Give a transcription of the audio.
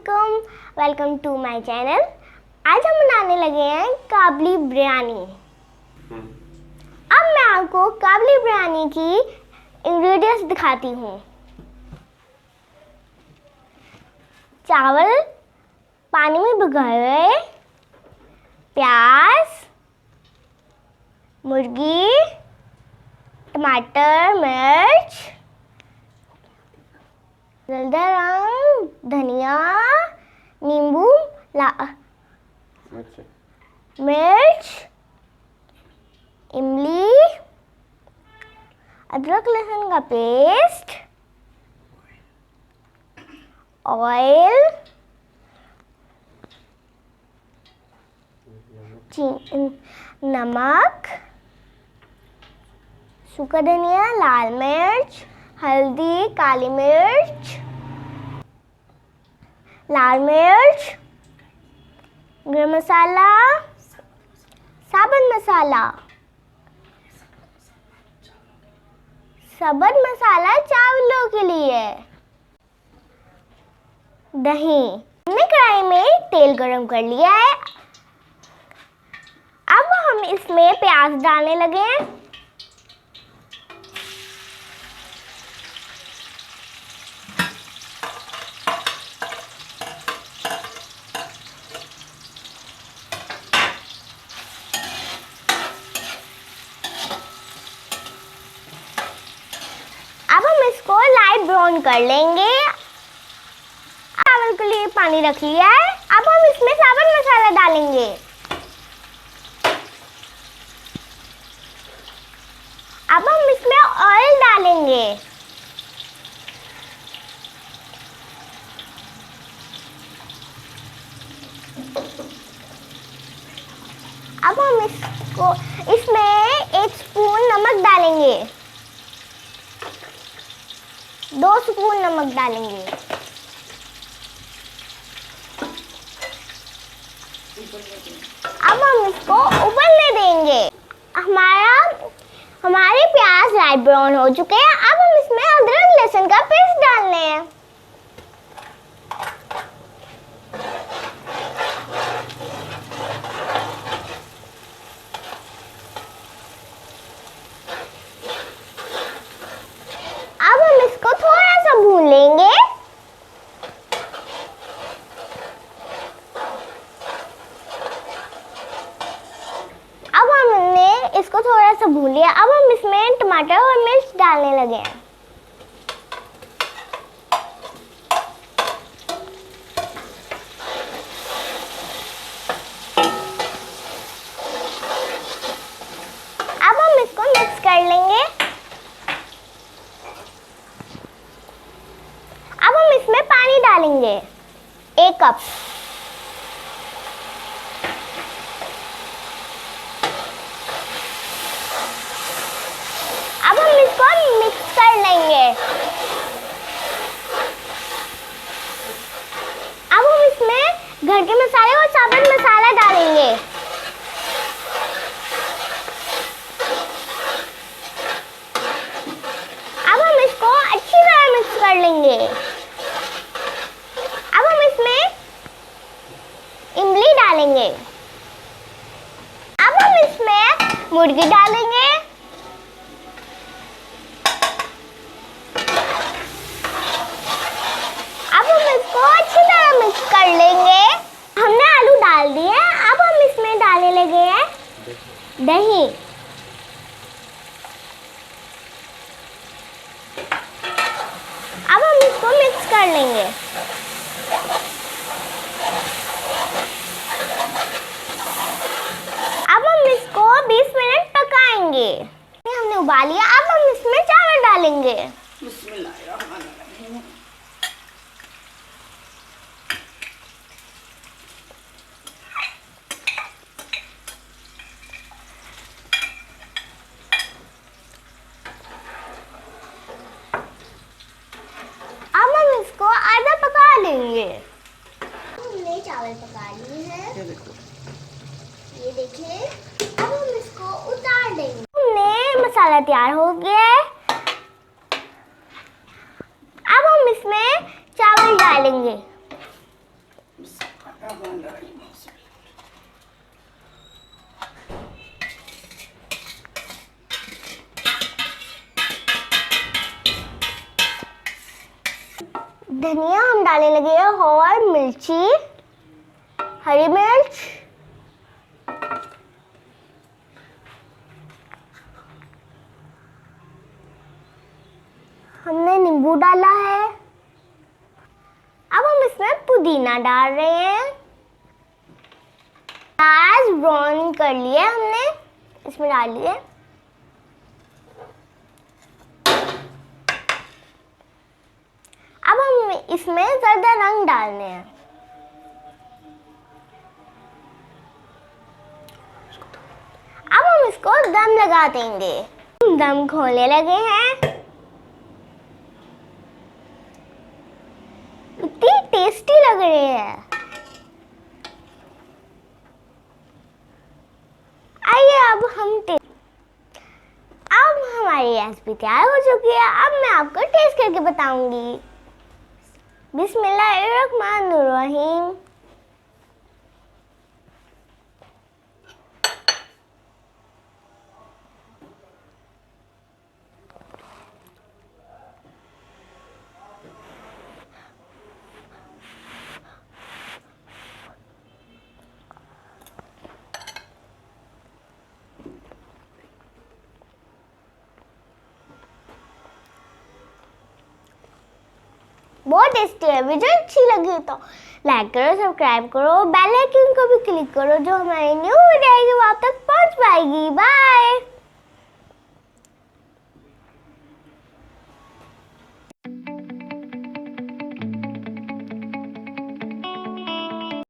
वालेकुम, welcome to my channel. आज हम बनाने लगे हैं काबली बिरयानी। अब मैं आपको काबली बिरयानी की इंग्रेडिएंट्स दिखाती हूँ। चावल पानी में भिगोए हुए, प्याज, मुर्गी, टमाटर, मिर्च, रंग, धनिया, नींबू, मिर्च, इमली, अदरक लहसुन का पेस्ट, ऑयल, नमक, सूखा धनिया, लाल मिर्च, हल्दी, काली मिर्च, लाल मिर्च, गरम मसाला, साबुत मसाला, साबुत मसाला चावलों के लिए, दही। हमने कढ़ाई में तेल गरम कर लिया है। अब हम इसमें प्याज डालने लगे हैं। अब हम इसको लाइट ब्राउन कर लेंगे। चावल के लिए पानी रख लिया है। अब हम इसमें साबुत मसाला डालेंगे। अब हम इसमें ऑयल डालेंगे। अब हम इसमें 1 स्पून नमक डालेंगे। 2 स्पून नमक डालेंगे। अब हम इसको उबलने देंगे। हमारे प्याज लाइट ब्राउन हो चुके हैं। अब हम इसमें अदरक लहसुन का पेस्ट डालने हैं। अब हम इसको थोड़ा सा भून लेंगे। अब हमने इसको थोड़ा सा भून लिया। अब हम इसमें टमाटर और मिर्च डालने लगे हैं। अब हम इसको मिक्स कर लेंगे। अब हम इसमें पानी डालेंगे 1 कप। अब हम इसको मिक्स कर लेंगे। अब हम इसमें घर के मसाले और साबुत मसाला डालेंगे। अब हम इसको अच्छी तरह मिक्स कर लेंगे। अब हम इसमें इमली डालेंगे। अब हम इसमें मुर्गी डालेंगे। अब हम इसको अच्छी तरह मिक्स कर लेंगे। हमने आलू डाल दिए। अब हम इसमें डालने लगे हैं दही। अब हम इसको मिक्स कर लेंगे। अब हम इसको 20 मिनट पकाएंगे। हमने उबाल लिया। अब हम इसमें चावल डालेंगे। अब हम इसको आधा पका लेंगे। हमने चावल पका लिए हैं। ये देखिए। अब हम इसको उतार देंगे। हमने मसाला तैयार हो गया है। अब हम इसमें चावल डालेंगे। धनिया हम डालने लगे हैं और मिर्ची, हरी मिर्च, हमने नींबू डाला है। अब हम इसमें पुदीना डाल रहे हैं। प्याज ब्राउन कर लिया हमने, इसमें डाल लिए। अब हम इसमें ज़्यादा रंग डालने हैं। अब हम इसको दम लगा देंगे। दम खोलने लगे हैं। इतनी टेस्टी लग रही है। आइए अब अब हमारी रेसिपी तैयार हो चुकी है। अब मैं आपको टेस्ट करके बताऊंगी। बिस्मिल्लाहिर्रहमानिर्रहीम। बहुत टेस्टी है। वीडियो अच्छी लगी तो लाइक करो, सब्सक्राइब करो, बेल आइकन को भी क्लिक करो, जो हमारी न्यू वीडियो आएगी वो आप तक पहुंच पाएगी। बाय।